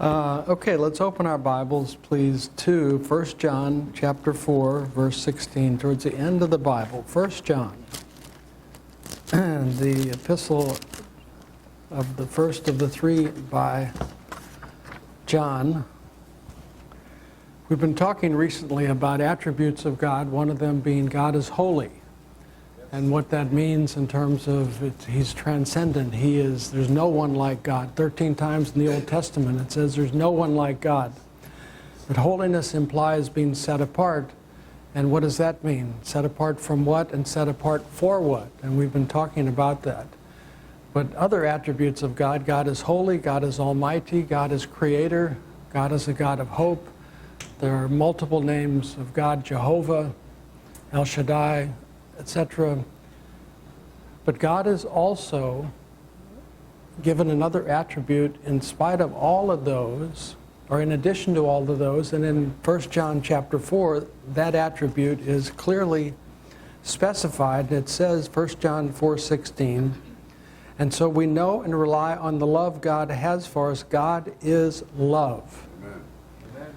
Okay, let's open our Bibles, please, to 1 John chapter 4, verse 16, towards the end of the Bible. 1 John, the epistle of the first of the three by John. We've been talking recently about attributes of God, one of them being God is holy. And what that means in terms of He's transcendent. There's no one like God. 13 times in the Old Testament it says there's no one like God. But holiness implies being set apart. And what does that mean? Set apart from what and set apart for what? And we've been talking about that. But other attributes of God, God is holy, God is almighty, God is creator, God is a God of hope. There are multiple names of God, Jehovah, El Shaddai, etc. But God is also given another attribute in spite of all of those, or in addition to all of those, and in 1 John chapter 4, that attribute is clearly specified. It says, 1 John 4:16, and so we know and rely on the love God has for us. God is love. Amen. Amen.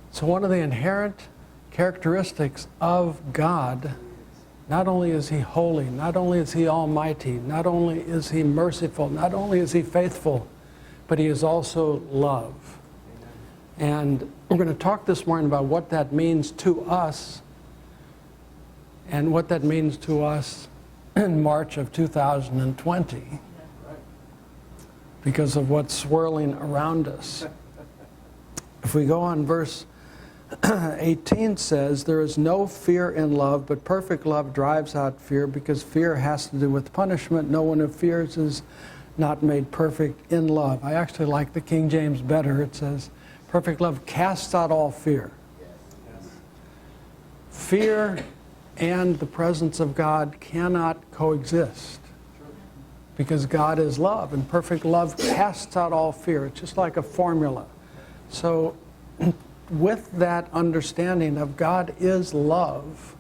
So one of the inherent characteristics of God, not only is He holy, not only is He almighty, not only is He merciful, not only is He faithful, but He is also love. And we're going to talk this morning about what that means to us and what that means to us in March of 2020 because of what's swirling around us. If we go on, verse 18 says, there is no fear in love, but perfect love drives out fear, because fear has to do with punishment. No one who fears is not made perfect in love. I actually like the King James better. It says, perfect love casts out all fear. Fear and the presence of God cannot coexist, because God is love, and perfect love casts out all fear. It's just like a formula. So with that understanding of God is love,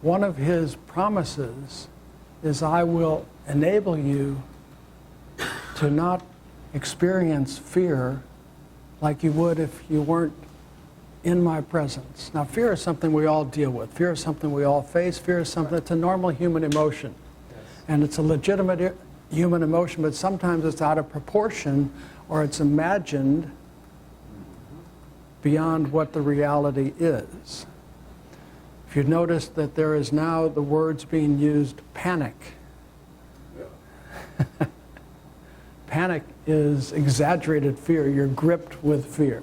one of His promises is, I will enable you to not experience fear like you would if you weren't in my presence. Now, fear is something we all deal with. Fear is something we all face. Fear is something that's a normal human emotion. And it's a legitimate human emotion, but sometimes it's out of proportion, or it's imagined beyond what the reality is. If you've noticed that there is now the words being used, panic. Yeah. Panic is exaggerated fear. You're gripped with fear.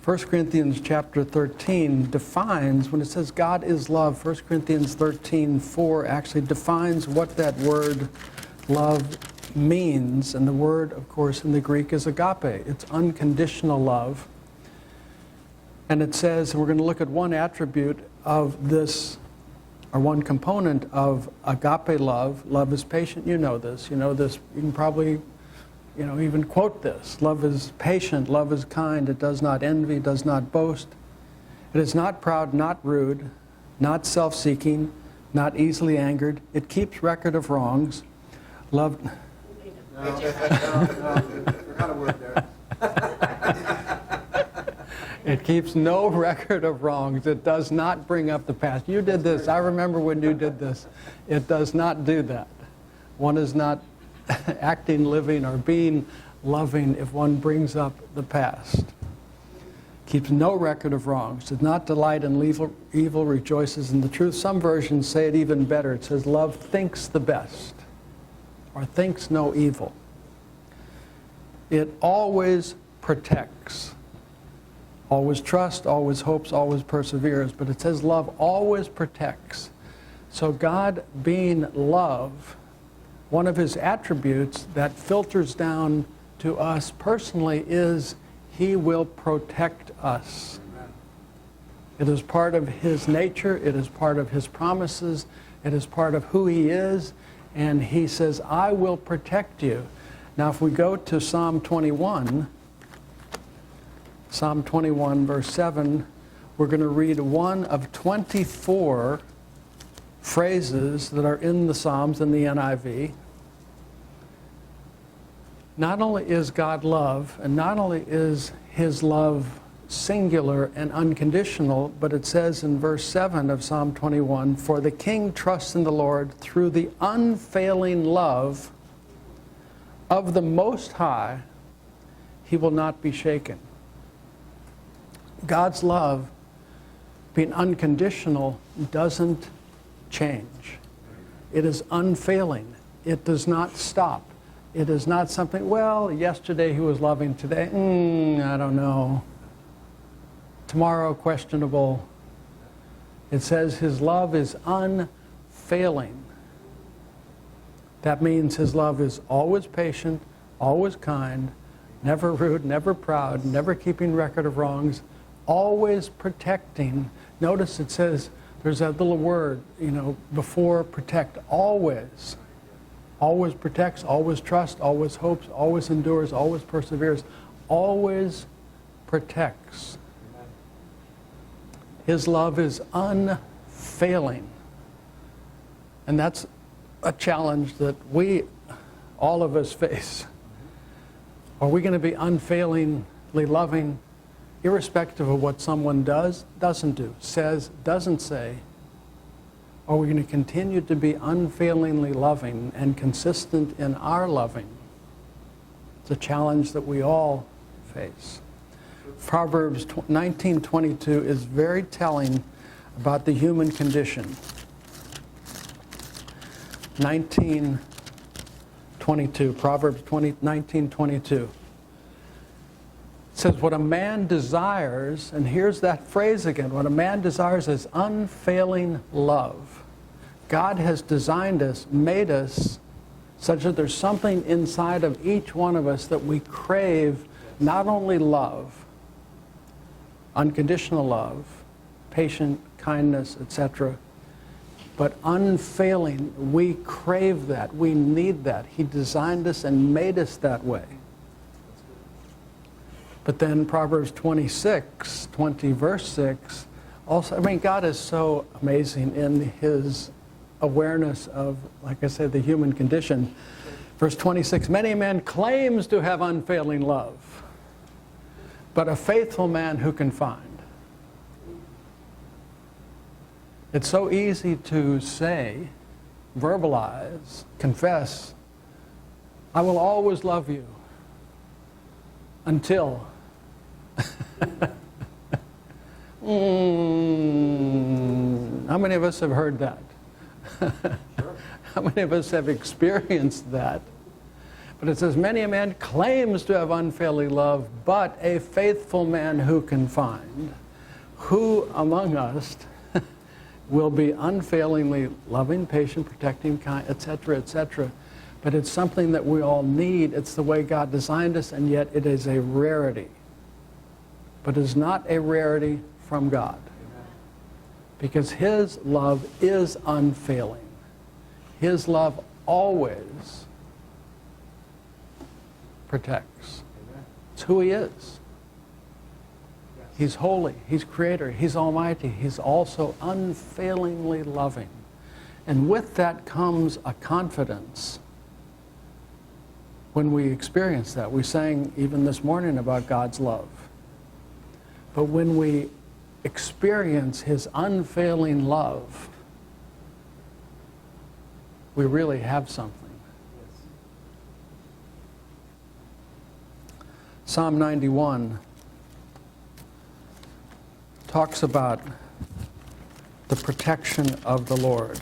1 Corinthians chapter 13 defines, when it says God is love, 1 Corinthians 13:4 actually defines what that word love means, and the word, of course, in the Greek is agape. It's unconditional love. And it says, and we're going to look at one attribute of this, or one component of agape love. Love is patient. You know this. You know this. You can probably, even quote this. Love is patient. Love is kind. It does not envy. Does not boast. It is not proud, not rude, not self-seeking, not easily angered. It keeps record of wrongs. Love. No, forgot a word there. It keeps no record of wrongs. It does not bring up the past. You did this. I remember when you did this. It does not do that. One is not acting, living, or being loving if one brings up the past. Keeps no record of wrongs. Does not delight in evil, rejoices in the truth. Some versions say it even better. It says love thinks the best, or thinks no evil. It always protects, always trusts, always hopes, always perseveres. But it says love always protects. So God being love, one of His attributes that filters down to us personally is He will protect us. It is part of His nature. It is part of His promises. It is part of who He is. And He says, I will protect you. Now, if we go to Psalm 21, verse 7, we're going to read one of 24 phrases that are in the Psalms in the NIV. not only is God love, and not only is his love singular and unconditional, but it says in verse 7 of Psalm 21, "For the king trusts in the Lord through the unfailing love of the Most High, he will not be shaken." God's love, being unconditional, doesn't change. It is unfailing. It does not stop. It is not something, well, yesterday he was loving, today, I don't know. Tomorrow, questionable. It says his love is unfailing. That means his love is always patient, always kind, never rude, never proud, never keeping record of wrongs, always protecting. Notice it says, there's that little word, before protect, always. Always protects, always trusts, always hopes, always endures, always perseveres, always protects. His love is unfailing. And that's a challenge that all of us face. Are we going to be unfailingly loving, irrespective of what someone does, doesn't do, says, doesn't say? Are we going to continue to be unfailingly loving and consistent in our loving? It's a challenge that we all face. Proverbs 19:22 is very telling about the human condition. 19:22, Proverbs 19:22. It says, what a man desires, and here's that phrase again, what a man desires is unfailing love. God has designed us, made us, such that there's something inside of each one of us that we crave, not only love, unconditional love, patient, kindness, etc., but unfailing. We crave that. We need that. He designed us and made us that way. But then Proverbs 20 verse 6, also, God is so amazing in his awareness of, like I said, the human condition. Verse 26, many a man claims to have unfailing love, but a faithful man who can find? It's so easy to say, verbalize, confess, I will always love you until. How many of us have heard that? How many of us have experienced that? But it says, many a man claims to have unfailing love, but a faithful man who can find? Who among us will be unfailingly loving, patient, protecting, kind, etc., etc.? But it's something that we all need. It's the way God designed us, and yet it is a rarity. But it is not a rarity from God. Because his love is unfailing. His love always protects. It's who he is. He's holy, he's creator, he's almighty, he's also unfailingly loving. And with that comes a confidence. When we experience that, we sang even this morning about God's love. But when we experience his unfailing love, we really have something. Psalm 91 talks about the protection of the Lord.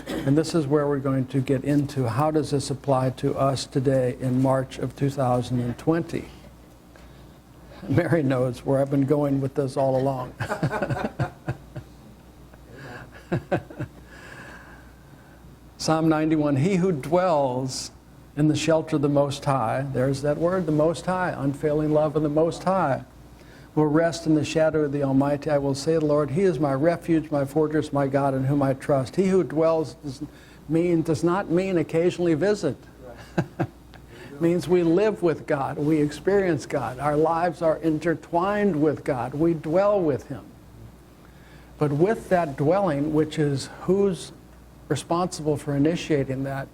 And this is where we're going to get into how does this apply to us today in March of 2020. Mary knows where I've been going with this all along. Psalm 91, he who dwells in the shelter of the Most High, there's that word, the Most High, unfailing love of the Most High, will rest in the shadow of the Almighty. I will say to the Lord, he is my refuge, my fortress, my God, in whom I trust. He who dwells does not mean occasionally visit. Means we live with God, we experience God, our lives are intertwined with God, we dwell with him. But with that dwelling, which is who's responsible for initiating that?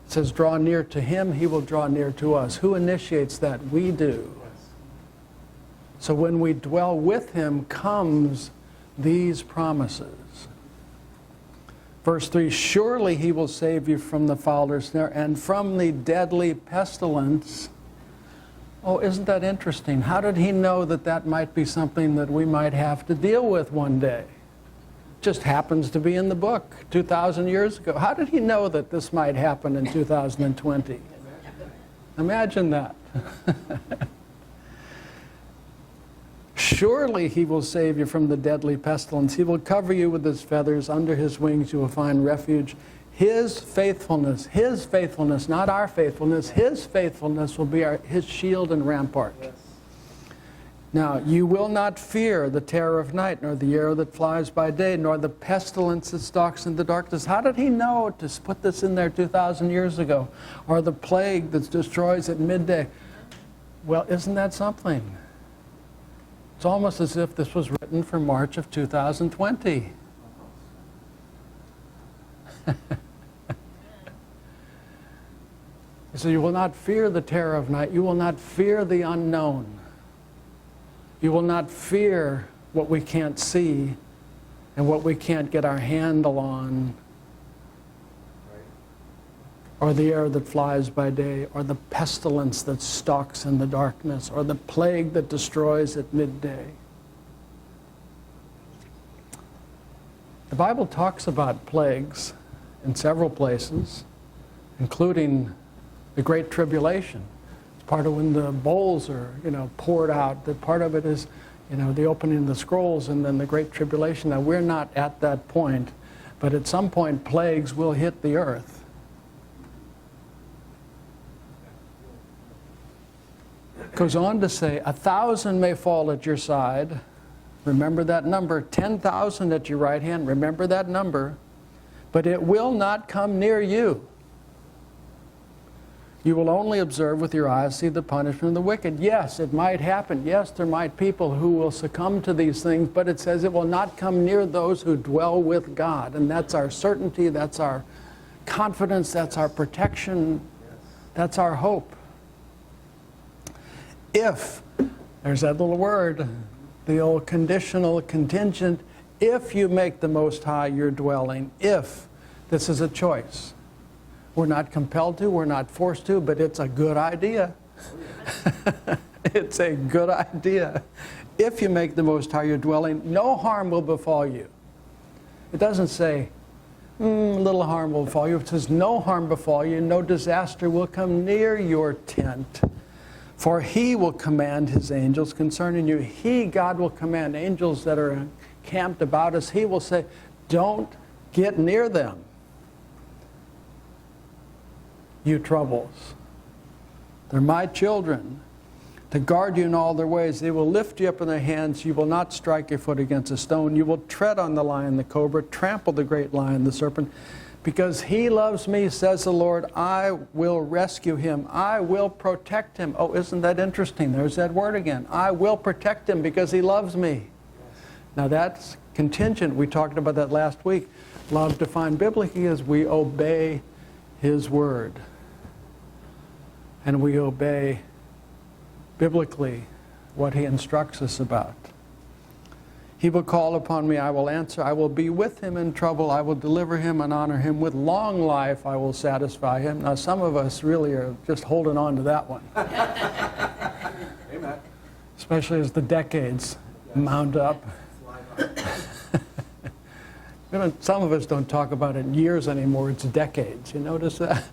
It says, draw near to him, he will draw near to us. Who initiates that? We do. So when we dwell with him comes these promises. Verse 3, surely he will save you from the fowler's snare and from the deadly pestilence. Oh, isn't that interesting? How did he know that that might be something that we might have to deal with one day? Just happens to be in the book 2,000 years ago. How did he know that this might happen in 2020? Imagine that. Surely he will save you from the deadly pestilence. He will cover you with his feathers. Under his wings you will find refuge. His faithfulness, not our faithfulness, his faithfulness will be his shield and rampart. Yes. Now, you will not fear the terror of night, nor the arrow that flies by day, nor the pestilence that stalks in the darkness. How did he know to put this in there 2,000 years ago? Or the plague that destroys at midday? Well, isn't that something? It's almost as if this was written for March of 2020. So you will not fear the terror of night. You will not fear the unknown. You will not fear what we can't see and what we can't get our handle on. Or the air that flies by day, or the pestilence that stalks in the darkness, or the plague that destroys at midday. The Bible talks about plagues in several places, including the Great Tribulation. It's part of when the bowls are, poured out. That part of it is, the opening of the scrolls and then the Great Tribulation. Now, we're not at that point, but at some point plagues will hit the earth. Goes on to say, 1,000 may fall at your side. Remember that number. 10,000 at your right hand. Remember that number. But it will not come near you. You will only observe with your eyes, see the punishment of the wicked. Yes, it might happen. Yes, there might be people who will succumb to these things, but it says it will not come near those who dwell with God. And that's our certainty, that's our confidence, that's our protection, that's our hope. If, there's that little word, the old conditional, contingent, if you make the Most High your dwelling, if, this is a choice. We're not compelled to, we're not forced to, but it's a good idea. It's a good idea. If you make the Most High your dwelling, no harm will befall you. It doesn't say, little harm will befall you. It says, no harm befall you, no disaster will come near your tent. For he will command his angels concerning you. He, God, will command angels that are encamped about us. He will say, don't get near them, you troubles. They're my children, to guard you in all their ways. They will lift you up in their hands. You will not strike your foot against a stone. You will tread on the lion, the cobra, trample the great lion, the serpent. Because he loves me, says the Lord, I will rescue him. I will protect him. Oh, isn't that interesting? There's that word again. I will protect him because he loves me. Now that's contingent. We talked about that last week. Love defined biblically as we obey his word. And we obey biblically what he instructs us about. He will call upon me, I will answer. I will be with him in trouble. I will deliver him and honor him. With long life I will satisfy him. Now some of us really are just holding on to that one. Amen. Especially as the decades mount up. Some of us don't talk about it in years anymore. It's decades. You notice that?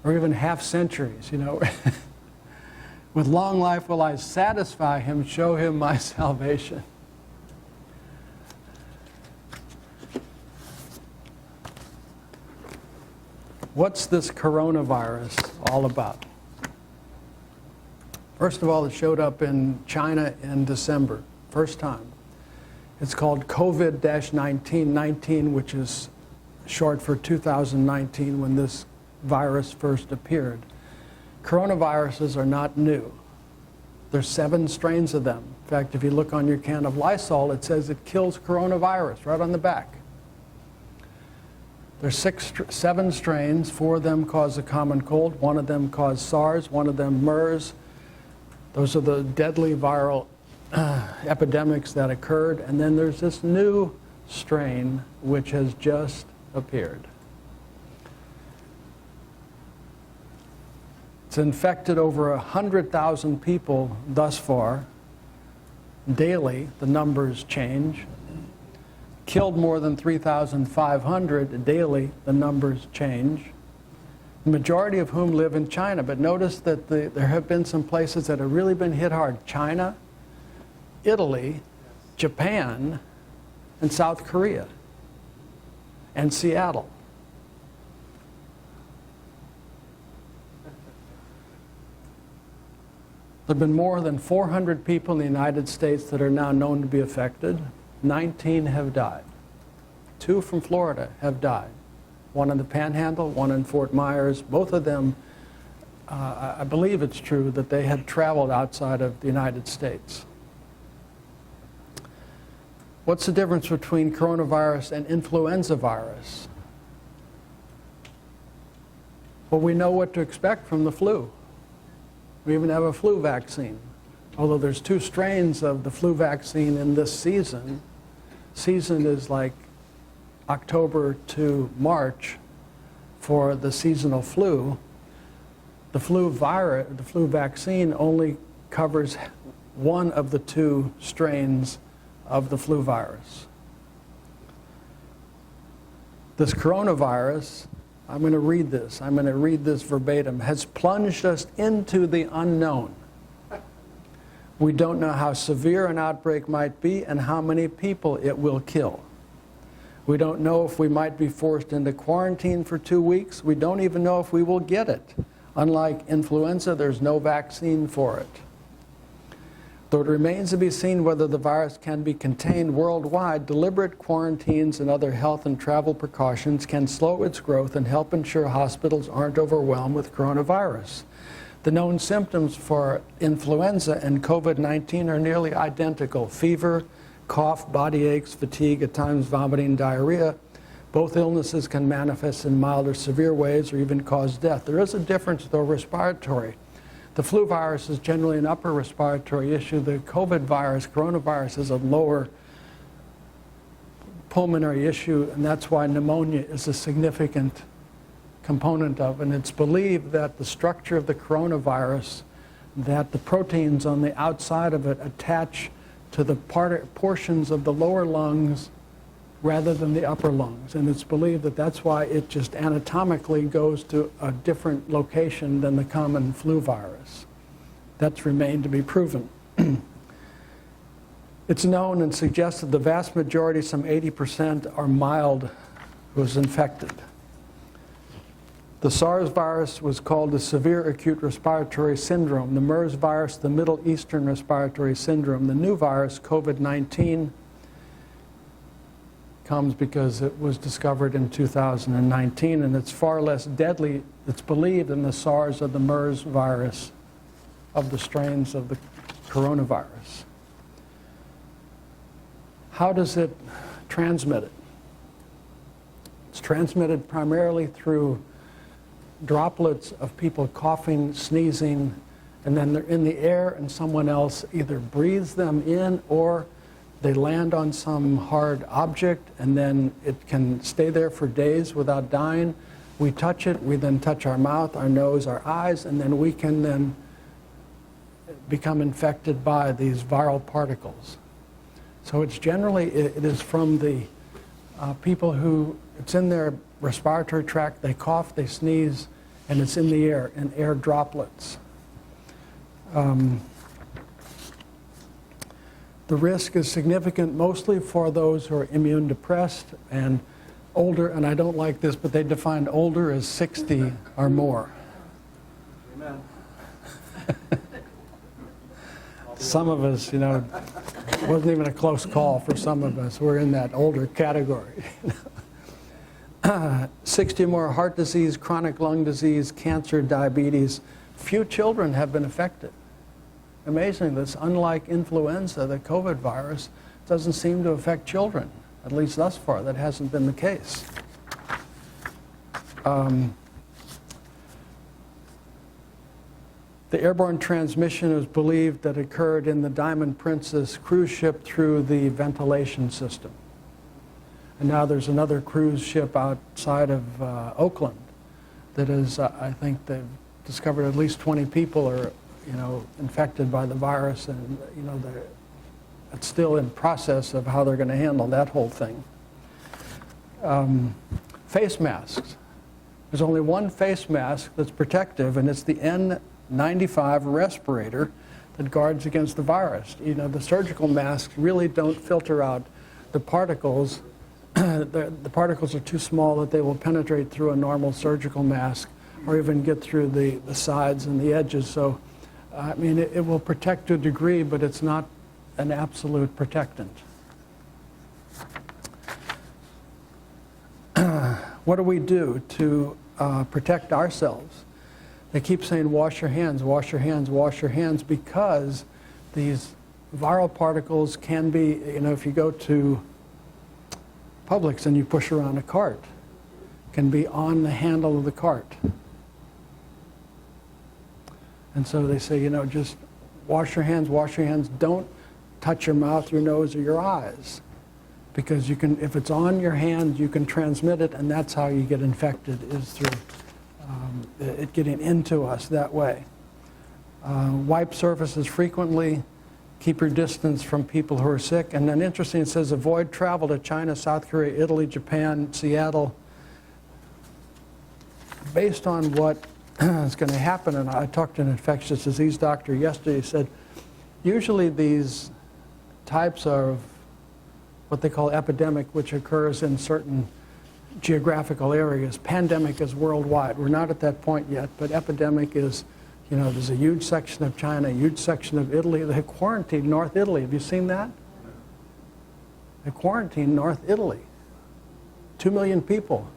Or even half centuries, With long life will I satisfy him, show him my salvation. What's this coronavirus all about? First of all, it showed up in China in December, first time. It's called COVID-19, which is short for 2019 when this virus first appeared. Coronaviruses are not new. There's 7 strains of them. In fact, if you look on your can of Lysol, it says it kills coronavirus right on the back. There's seven strains. 4 of them cause a common cold. 1 of them caused SARS. 1 of them MERS. Those are the deadly viral epidemics that occurred. And then there's this new strain which has just appeared. It's infected over 100,000 people thus far. Daily, the numbers change. Killed more than 3,500 daily, the numbers change. The majority of whom live in China. But notice that there have been some places that have really been hit hard. China, Italy, Japan, and South Korea, and Seattle. There have been more than 400 people in the United States that are now known to be affected. 19 have died. 2 from Florida have died. 1 in the Panhandle, 1 in Fort Myers. Both of them, I believe it's true, that they had traveled outside of the United States. What's the difference between coronavirus and influenza virus? Well, we know what to expect from the flu. We even have a flu vaccine. Although there's 2 strains of the flu vaccine in this season. Season is like October to March for the seasonal flu. The flu vaccine only covers 1 of the 2 strains of the flu virus. This coronavirus, I'm going to read this verbatim, has plunged us into the unknown. We don't know how severe an outbreak might be and how many people it will kill. We don't know if we might be forced into quarantine for 2 weeks. We don't even know if we will get it. Unlike influenza, there's no vaccine for it. Though it remains to be seen whether the virus can be contained worldwide, deliberate quarantines and other health and travel precautions can slow its growth and help ensure hospitals aren't overwhelmed with coronavirus. The known symptoms for influenza and COVID-19 are nearly identical: fever, cough, body aches, fatigue, at times vomiting, diarrhea. Both illnesses can manifest in mild or severe ways or even cause death. There is a difference, though, respiratory. The flu virus is generally an upper respiratory issue. The COVID virus, coronavirus, is a lower pulmonary issue, and that's why pneumonia is a significant component of. And it's believed that the structure of the coronavirus, that the proteins on the outside of it attach to the portions of the lower lungs rather than the upper lungs. And it's believed that that's why it just anatomically goes to a different location than the common flu virus. That's remained to be proven. It's known and suggested the vast majority, some 80%, are mild who's infected. The SARS virus was called the severe acute respiratory syndrome. The MERS virus, the Middle Eastern respiratory syndrome. The new virus, COVID-19, comes because it was discovered in 2019, and it's far less deadly, it's believed, than the SARS or the MERS virus of the strains of the coronavirus. How does it transmit it? It's transmitted primarily through droplets of people coughing, sneezing, and then they're in the air and someone else either breathes them in or they land on some hard object and then it can stay there for days without dying. We touch it, we then touch our mouth, our nose, our eyes, and then we can then become infected by these viral particles. So it's generally, it is from the people who, it's in their respiratory tract, they cough, they sneeze, and it's in the air, in air droplets. The risk is significant mostly for those who are immune depressed and older, and I don't like this, but they define older as 60 or more. Amen. Some of us, you know, it wasn't even a close call for some of us. We're in that older category. 60 or more, heart disease, chronic lung disease, cancer, diabetes. Few children have been affected. Amazing, this unlike influenza, the COVID virus doesn't seem to affect children. At least thus far, that hasn't been the case. The airborne transmission is believed that occurred in the Diamond Princess cruise ship through the ventilation system. And now there's another cruise ship outside of Oakland that is, I think they've discovered at least 20 people are, infected by the virus, and, it's still in process of how they're going to handle that whole thing. Face masks. There's only one face mask that's protective, and it's the N95 respirator that guards against the virus. The surgical masks really don't filter out the particles. The particles are too small that they will penetrate through a normal surgical mask or even get through the sides and the edges. So, it will protect to a degree, but it's not an absolute protectant. What do we do to protect ourselves? They keep saying, wash your hands, wash your hands, wash your hands, because these viral particles can be, if you go to Publix and you push around a cart, can be on the handle of the cart. And so they say, just wash your hands, don't touch your mouth, your nose, or your eyes. Because if it's on your hand, you can transmit it, and that's how you get infected, is through it getting into us that way. Wipe surfaces frequently, keep your distance from people who are sick. And then interesting, it says avoid travel to China, South Korea, Italy, Japan, Seattle. Based on what is going to happen, and I talked to an infectious disease doctor yesterday, he said, usually these types of what they call epidemic, which occurs in certain geographical areas. Pandemic is worldwide. We're not at that point yet, but epidemic is, there's a huge section of China, a huge section of Italy. They quarantined North Italy. Have you seen that? They quarantined North Italy. 2 million people.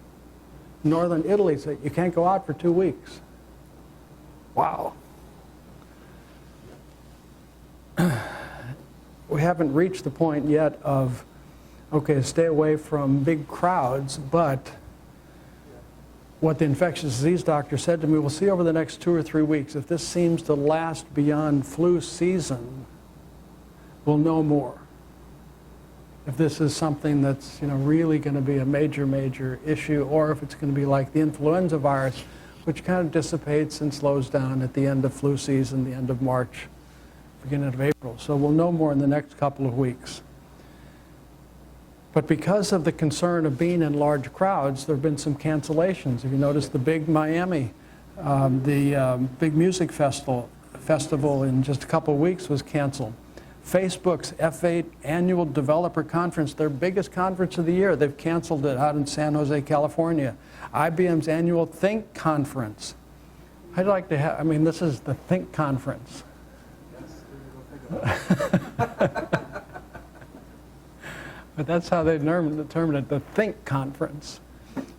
Northern Italy said, you can't go out for 2 weeks. Wow. We haven't reached the point yet of, okay, stay away from big crowds, but what the infectious disease doctor said to me, we'll see over the next 2 or 3 weeks. If this seems to last beyond flu season, we'll know more. If this is something that's really going to be a major, major issue, or if it's going to be like the influenza virus, which kind of dissipates and slows down at the end of flu season, the end of March, beginning of April. So we'll know more in the next couple of weeks. But because of the concern of being in large crowds, there have been some cancellations. If you notice, the big Miami, the big music festival in just a couple of weeks was canceled. Facebook's F8 annual developer conference, their biggest conference of the year, they've canceled it out in San Jose, California. IBM's annual Think conference. I'd like to have, this is the Think conference. But that's how they determined it. The Think conference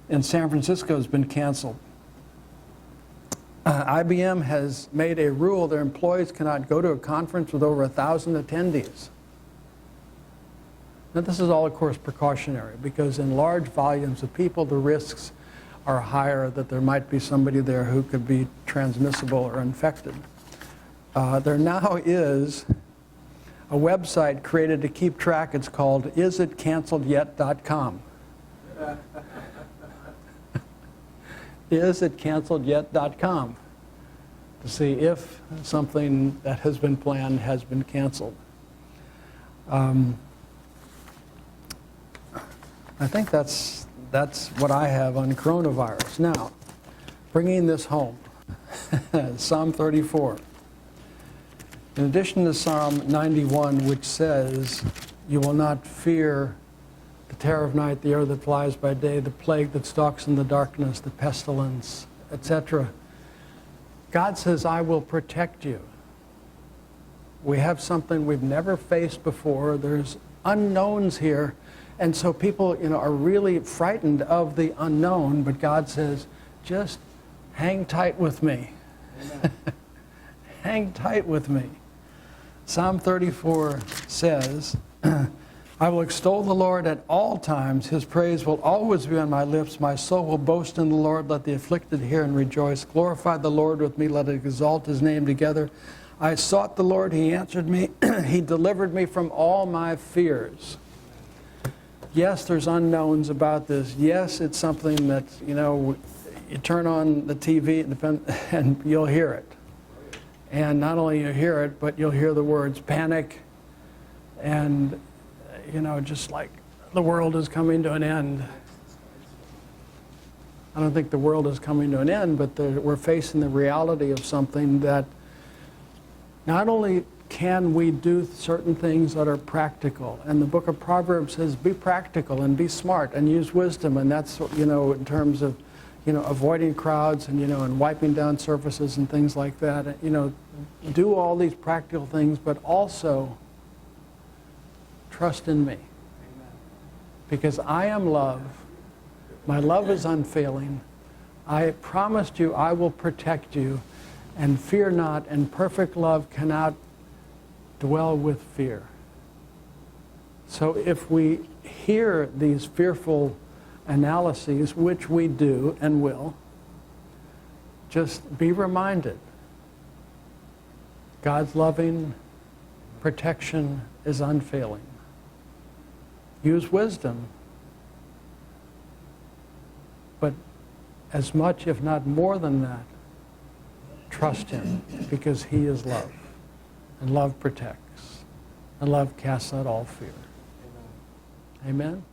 in San Francisco has been canceled. IBM has made a rule their employees cannot go to a conference with over 1,000 attendees. Now this is all, of course, precautionary, because in large volumes of people, the risks are higher that there might be somebody there who could be transmissible or infected. There now is a website created to keep track. It's called isitcanceledyet.com. isitcanceledyet.com, to see if something that has been planned has been canceled. I think that's what I have on coronavirus. Now, bringing this home, Psalm 34. In addition to Psalm 91, which says, you will not fear the terror of night, the arrow that flies by day, the plague that stalks in the darkness, the pestilence, etc. God says, I will protect you. We have something we've never faced before. There's unknowns here. And so people, are really frightened of the unknown, but God says, just hang tight with me. Hang tight with me. Psalm 34 says, I will extol the Lord at all times. His praise will always be on my lips. My soul will boast in the Lord. Let the afflicted hear and rejoice. Glorify the Lord with me. Let us exalt his name together. I sought the Lord. He answered me. He delivered me from all my fears. Yes, there's unknowns about this. Yes, it's something that, you turn on the TV and you'll hear it. And not only you hear it, but you'll hear the words panic and, just like the world is coming to an end. I don't think the world is coming to an end, but we're facing the reality of something that not only can we do certain things that are practical, and the book of Proverbs says be practical and be smart and use wisdom, and that's, in terms of, avoiding crowds and, and wiping down surfaces and things like that, do all these practical things, but also trust in me. Because I am love. My love is unfailing. I promised you I will protect you, and fear not, and perfect love cannot dwell with fear. So if we hear these fearful analyses, which we do and will, just be reminded God's loving protection is unfailing. Use wisdom, but as much, if not more than that, trust him, because he is love, and love protects, and love casts out all fear. Amen?